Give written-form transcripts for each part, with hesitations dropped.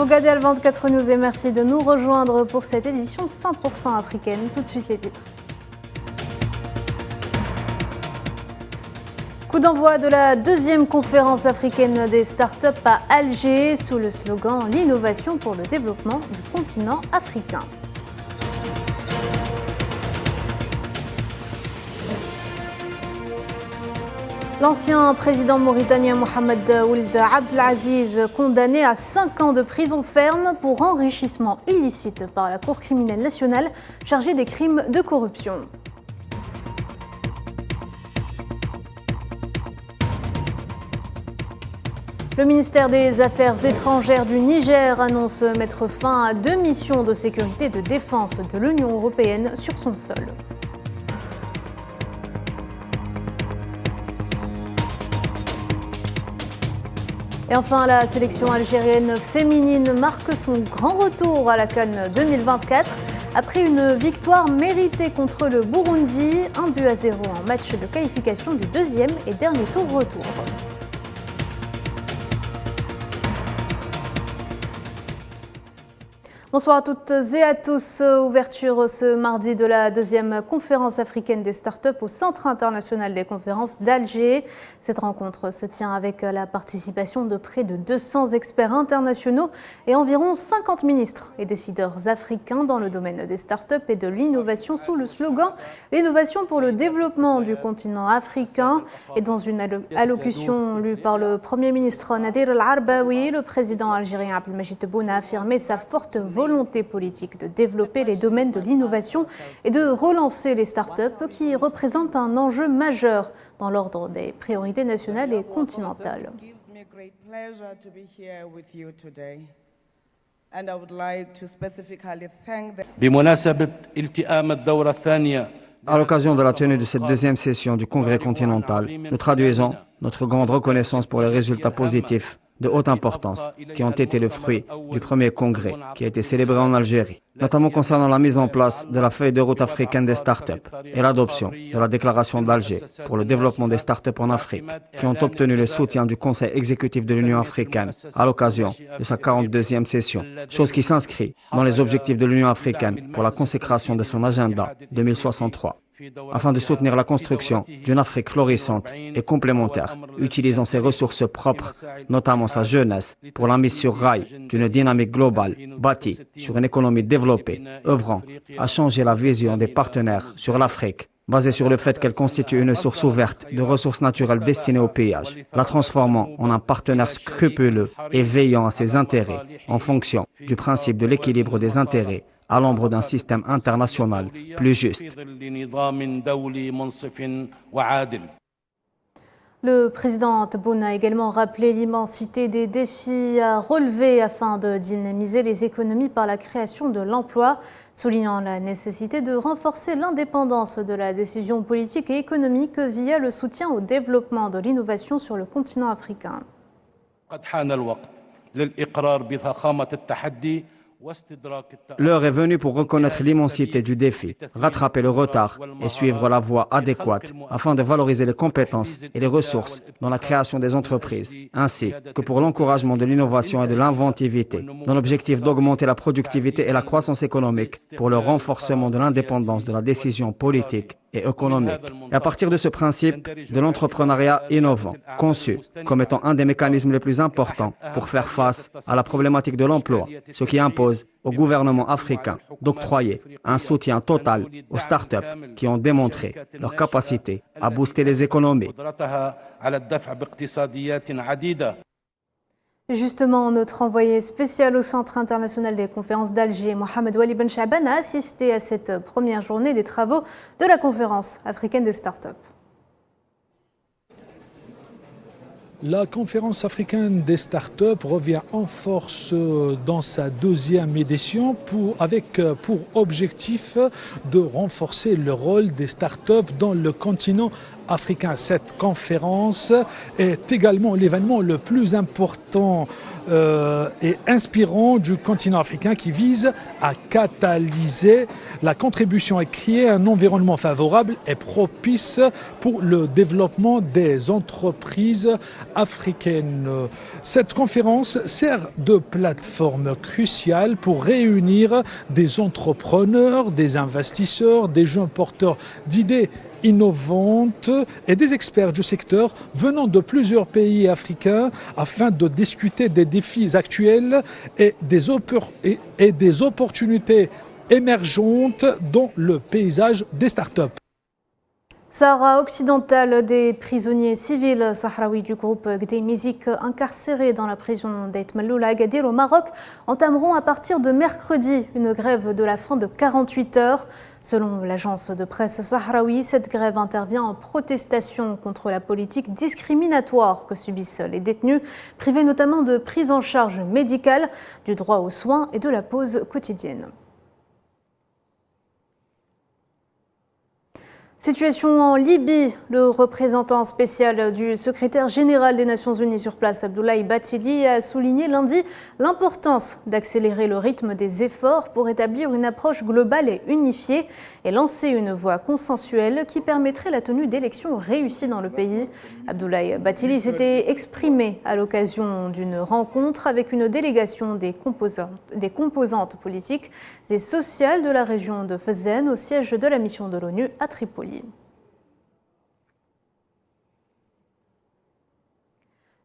pour Gadel 24 News et merci de nous rejoindre pour cette édition 100% africaine. Tout de suite les titres. Coup d'envoi de la deuxième conférence africaine des startups à Alger sous le slogan « L'innovation pour le développement du continent africain ». L'ancien président mauritanien Mohamed Ould Abdelaziz, condamné à 5 ans de prison ferme pour enrichissement illicite par la Cour criminelle nationale chargée des crimes de corruption. Le ministère des Affaires étrangères du Niger annonce mettre fin à 2 missions de sécurité et de défense de l'Union européenne sur son sol. Et enfin, la sélection algérienne féminine marque son grand retour à la CAN 2024 après une victoire méritée contre le Burundi, 1-0 en match de qualification du deuxième et dernier tour retour. Bonsoir à toutes et à tous. Ouverture ce mardi de la deuxième conférence africaine des startups au Centre international des conférences d'Alger. Cette rencontre se tient avec la participation de près de 200 experts internationaux et environ 50 ministres et décideurs africains dans le domaine des startups et de l'innovation sous le slogan « L'innovation pour le développement du continent africain ». Et dans une allocution lue par le Premier ministre Nadir El-Arbaoui, le président algérien Abdelmajid Tebboune a affirmé sa forte volonté politique de développer les domaines de l'innovation et de relancer les startups qui représentent un enjeu majeur dans l'ordre des priorités nationales et continentales. À l'occasion de la tenue de cette deuxième session du Congrès continental, nous traduisons notre grande reconnaissance pour les résultats positifs de haute importance qui ont été le fruit du premier congrès qui a été célébré en Algérie, notamment concernant la mise en place de la feuille de route africaine des startups et l'adoption de la déclaration d'Alger pour le développement des startups en Afrique, qui ont obtenu le soutien du Conseil exécutif de l'Union africaine à l'occasion de sa 42e session, chose qui s'inscrit dans les objectifs de l'Union africaine pour la consécration de son agenda 2063. Afin de soutenir la construction d'une Afrique florissante et complémentaire, utilisant ses ressources propres, notamment sa jeunesse, pour la mise sur rail d'une dynamique globale bâtie sur une économie développée, œuvrant à changer la vision des partenaires sur l'Afrique, basée sur le fait qu'elle constitue une source ouverte de ressources naturelles destinées au pillage, la transformant en un partenaire scrupuleux et veillant à ses intérêts en fonction du principe de l'équilibre des intérêts à l'ombre d'un système international plus juste. Le président Tebboune a également rappelé l'immensité des défis à relever afin de dynamiser les économies par la création de l'emploi, soulignant la nécessité de renforcer l'indépendance de la décision politique et économique via le soutien au développement de l'innovation sur le continent africain. L'heure est venue pour reconnaître l'immensité du défi, rattraper le retard et suivre la voie adéquate afin de valoriser les compétences et les ressources dans la création des entreprises, ainsi que pour l'encouragement de l'innovation et de l'inventivité, dans l'objectif d'augmenter la productivité et la croissance économique pour le renforcement de l'indépendance de la décision politique et économique. Et à partir de ce principe de l'entrepreneuriat innovant, conçu comme étant un des mécanismes les plus importants pour faire face à la problématique de l'emploi, ce qui impose au gouvernement africain d'octroyer un soutien total aux startups qui ont démontré leur capacité à booster les économies. Justement, notre envoyé spécial au Centre international des conférences d'Alger, Mohamed Wali Ben Chaban, a assisté à cette première journée des travaux de la conférence africaine des startups. La conférence africaine des startups revient en force dans sa deuxième édition avec pour objectif de renforcer le rôle des startups dans le continent africain. Cette conférence est également l'événement le plus important et inspirant du continent africain qui vise à catalyser la contribution et créer un environnement favorable et propice pour le développement des entreprises africaines. Cette conférence sert de plateforme cruciale pour réunir des entrepreneurs, des investisseurs, des jeunes porteurs d'idées innovantes et des experts du secteur venant de plusieurs pays africains afin de discuter des défis actuels et des opportunités émergentes dans le paysage des startups. Sahara occidental, des prisonniers civils sahraouis du groupe Gdeymizik incarcérés dans la prison d'Ait Malloula à Agadir au Maroc entameront à partir de mercredi une grève de la faim de 48 heures. Selon l'agence de presse sahraoui, cette grève intervient en protestation contre la politique discriminatoire que subissent les détenus, privés notamment de prise en charge médicale, du droit aux soins et de la pause quotidienne. Situation en Libye, le représentant spécial du secrétaire général des Nations Unies sur place, Abdoulaye Bathily, a souligné lundi l'importance d'accélérer le rythme des efforts pour établir une approche globale et unifiée et lancer une voie consensuelle qui permettrait la tenue d'élections réussies dans le pays. Abdoulaye Bathily s'était exprimé à l'occasion d'une rencontre avec une délégation des composantes politiques et sociales de la région de Fezzan au siège de la mission de l'ONU à Tripoli.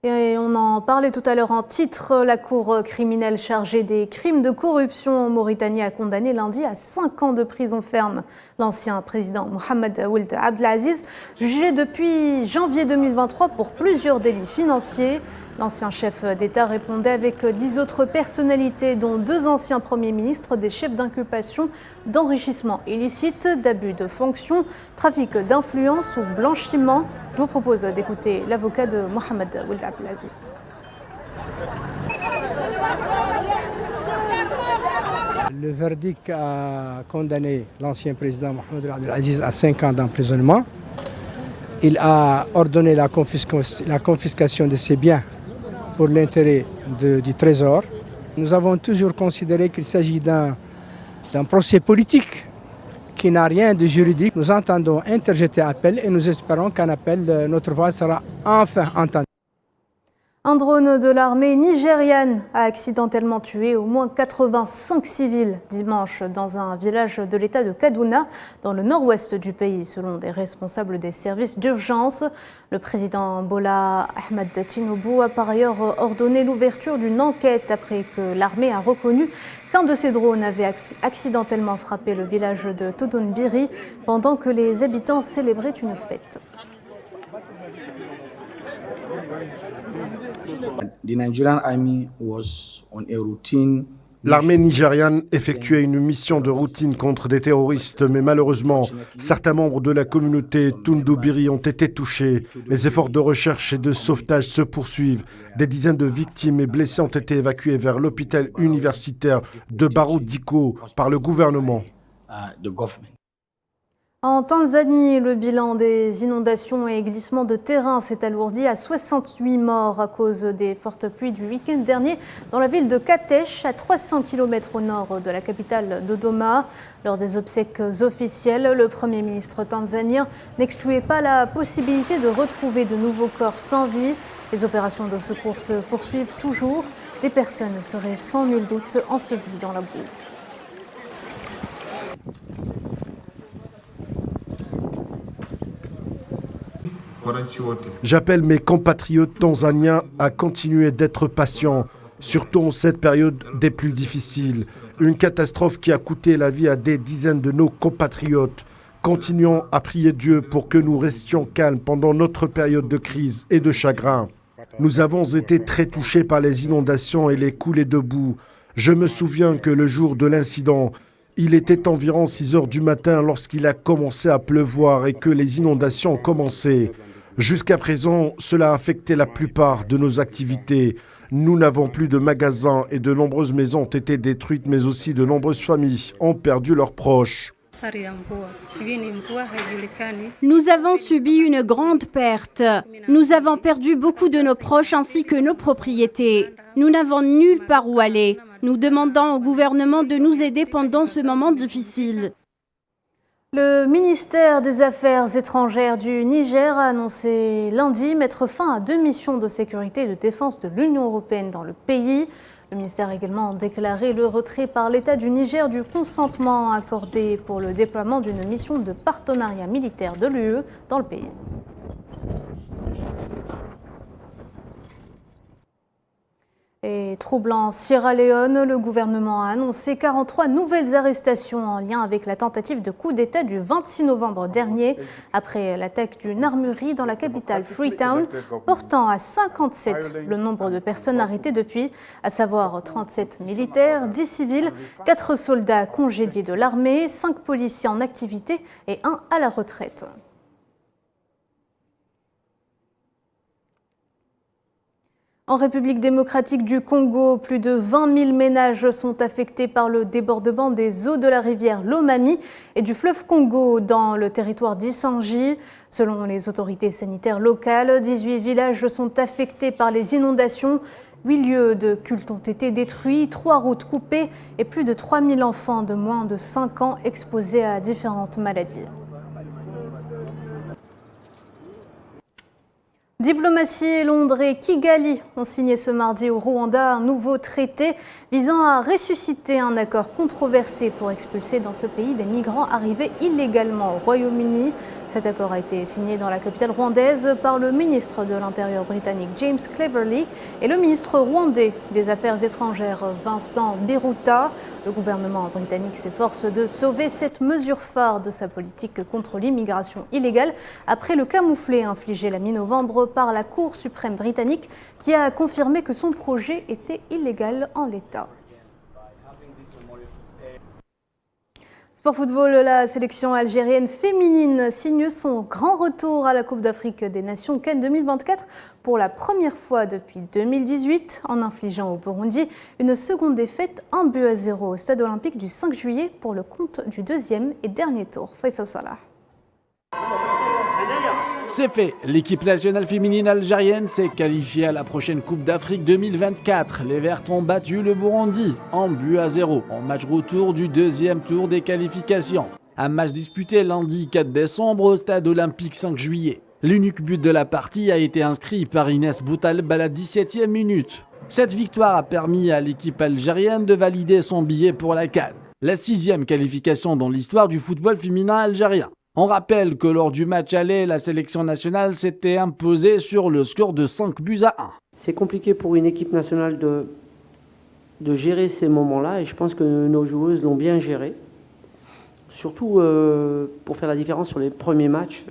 Et on en parlait tout à l'heure en titre, la Cour criminelle chargée des crimes de corruption en Mauritanie a condamné lundi à 5 ans de prison ferme l'ancien président Mohamed Ould Abdelaziz, jugé depuis janvier 2023 pour plusieurs délits financiers. L'ancien chef d'État répondait avec 10 autres personnalités, dont 2 anciens premiers ministres, des chefs d'inculpation d'enrichissement illicite, d'abus de fonction, trafic d'influence ou blanchiment. Je vous propose d'écouter l'avocat de Mohamed Ould Abdelaziz. Le verdict a condamné l'ancien président Mohamed Ould Abdelaziz à 5 ans d'emprisonnement. Il a ordonné la confiscation de ses biens pour l'intérêt du Trésor. Nous avons toujours considéré qu'il s'agit d'un procès politique qui n'a rien de juridique. Nous entendons interjeter appel et nous espérons qu'en appel, notre voix sera enfin entendue. Un drone de l'armée nigériane a accidentellement tué au moins 85 civils dimanche dans un village de l'état de Kaduna, dans le nord-ouest du pays, selon des responsables des services d'urgence. Le président Bola Ahmed Tinubu a par ailleurs ordonné l'ouverture d'une enquête après que l'armée a reconnu qu'un de ces drones avait accidentellement frappé le village de Todunbiri pendant que les habitants célébraient une fête. L'armée nigériane effectuait une mission de routine contre des terroristes, mais malheureusement, certains membres de la communauté Tundubiri ont été touchés. Les efforts de recherche et de sauvetage se poursuivent. Des dizaines de victimes et blessés ont été évacués vers l'hôpital universitaire de Barou Diko par le gouvernement. En Tanzanie, le bilan des inondations et glissements de terrain s'est alourdi à 68 morts à cause des fortes pluies du week-end dernier dans la ville de Katesh, à 300 km au nord de la capitale Dodoma. Lors des obsèques officielles, le Premier ministre tanzanien n'excluait pas la possibilité de retrouver de nouveaux corps sans vie. Les opérations de secours se poursuivent toujours. Des personnes seraient sans nul doute ensevelies dans la boue. J'appelle mes compatriotes tanzaniens à continuer d'être patients, surtout en cette période des plus difficiles. Une catastrophe qui a coûté la vie à des dizaines de nos compatriotes. Continuons à prier Dieu pour que nous restions calmes pendant notre période de crise et de chagrin. Nous avons été très touchés par les inondations et les coulées de boue. Je me souviens que le jour de l'incident, il était environ 6 heures du matin lorsqu'il a commencé à pleuvoir et que les inondations ont commencé. Jusqu'à présent, cela a affecté la plupart de nos activités. Nous n'avons plus de magasins et de nombreuses maisons ont été détruites, mais aussi de nombreuses familles ont perdu leurs proches. Nous avons subi une grande perte. Nous avons perdu beaucoup de nos proches ainsi que nos propriétés. Nous n'avons nulle part où aller. Nous demandons au gouvernement de nous aider pendant ce moment difficile. Le ministère des Affaires étrangères du Niger a annoncé lundi mettre fin à 2 missions de sécurité et de défense de l'Union européenne dans le pays. Le ministère a également déclaré le retrait par l'État du Niger du consentement accordé pour le déploiement d'une mission de partenariat militaire de l'UE dans le pays. Et troublant Sierra Leone, le gouvernement a annoncé 43 nouvelles arrestations en lien avec la tentative de coup d'État du 26 novembre dernier, après l'attaque d'une armurerie dans la capitale Freetown, portant à 57 le nombre de personnes arrêtées depuis, à savoir 37 militaires, 10 civils, 4 soldats congédiés de l'armée, 5 policiers en activité et 1 à la retraite. En République démocratique du Congo, plus de 20 000 ménages sont affectés par le débordement des eaux de la rivière Lomami et du fleuve Congo dans le territoire d'Issangi. Selon les autorités sanitaires locales, 18 villages sont affectés par les inondations. 8 lieux de culte ont été détruits, 3 routes coupées et plus de 3 000 enfants de moins de 5 ans exposés à différentes maladies. Diplomatie, Londres et Kigali ont signé ce mardi au Rwanda un nouveau traité visant à ressusciter un accord controversé pour expulser dans ce pays des migrants arrivés illégalement au Royaume-Uni. Cet accord a été signé dans la capitale rwandaise par le ministre de l'Intérieur britannique James Cleverly et le ministre rwandais des Affaires étrangères Vincent Biruta. Le gouvernement britannique s'efforce de sauver cette mesure phare de sa politique contre l'immigration illégale après le camouflet infligé la mi-novembre par la Cour suprême britannique qui a confirmé que son projet était illégal en l'état. Sport football, la sélection algérienne féminine signe son grand retour à la Coupe d'Afrique des Nations Cannes 2024 pour la première fois depuis 2018 en infligeant au Burundi une seconde défaite 1-0 au stade olympique du 5 juillet pour le compte du deuxième et dernier tour. Faisal Salah. C'est fait, l'équipe nationale féminine algérienne s'est qualifiée à la prochaine Coupe d'Afrique 2024. Les Vertes ont battu le Burundi 1-0 en match retour du deuxième tour des qualifications. Un match disputé lundi 4 décembre au stade olympique 5 juillet. L'unique but de la partie a été inscrit par Inès Boutaleb à la 17e minute. Cette victoire a permis à l'équipe algérienne de valider son billet pour la CAN, la 6e qualification dans l'histoire du football féminin algérien. On rappelle que lors du match aller, la sélection nationale s'était imposée sur le score de 5-1. C'est compliqué pour une équipe nationale de gérer ces moments-là et je pense que nos joueuses l'ont bien géré. Surtout pour faire la différence sur les premiers matchs,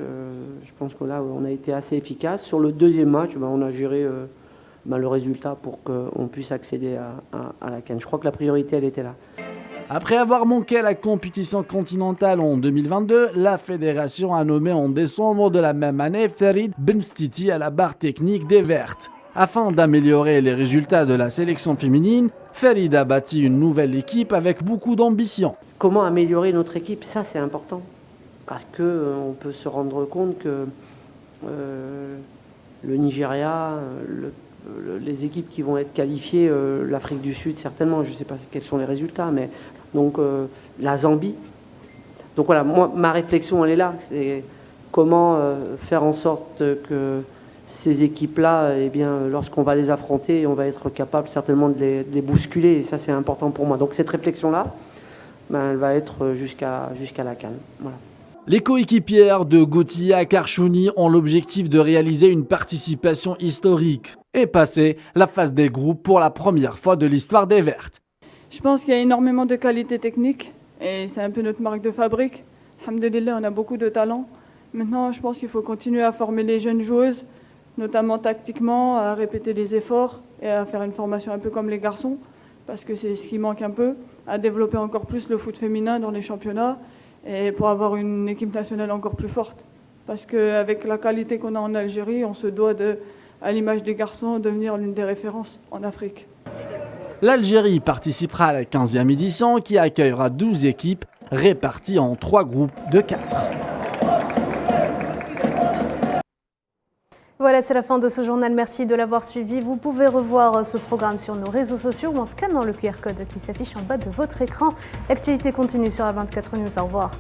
je pense que là on a été assez efficace. Sur le deuxième match, on a géré le résultat pour qu'on puisse accéder à la CAN. Je crois que la priorité elle était là. Après avoir manqué la compétition continentale en 2022, la fédération a nommé en décembre de la même année Farid Benstiti à la barre technique des Vertes. Afin d'améliorer les résultats de la sélection féminine, Farid a bâti une nouvelle équipe avec beaucoup d'ambition. Comment améliorer notre équipe? Ça c'est important parce qu'on peut se rendre compte que le Nigeria, les équipes qui vont être qualifiées, l'Afrique du Sud certainement, je ne sais pas quels sont les résultats, mais donc la Zambie. Donc voilà, moi, ma réflexion elle est là, c'est comment faire en sorte que ces équipes-là, eh bien, lorsqu'on va les affronter, on va être capable certainement de les bousculer, et ça c'est important pour moi. Donc cette réflexion-là, elle va être jusqu'à la CAN. Voilà. Les coéquipières de Goutia Karchouni ont l'objectif de réaliser une participation historique et passer la phase des groupes pour la première fois de l'histoire des Vertes. Je pense qu'il y a énormément de qualité technique et c'est un peu notre marque de fabrique. Alhamdoulilah, on a beaucoup de talent. Maintenant, je pense qu'il faut continuer à former les jeunes joueuses, notamment tactiquement, à répéter les efforts et à faire une formation un peu comme les garçons, parce que c'est ce qui manque un peu, à développer encore plus le foot féminin dans les championnats et pour avoir une équipe nationale encore plus forte. Parce qu'avec la qualité qu'on a en Algérie, on se doit, à l'image des garçons, devenir l'une des références en Afrique. L'Algérie participera à la 15e édition qui accueillera 12 équipes répartis en 3 groupes de 4. Voilà, c'est la fin de ce journal. Merci de l'avoir suivi. Vous pouvez revoir ce programme sur nos réseaux sociaux ou en scannant le QR code qui s'affiche en bas de votre écran. L'actualité continue sur la 24 News. Au revoir.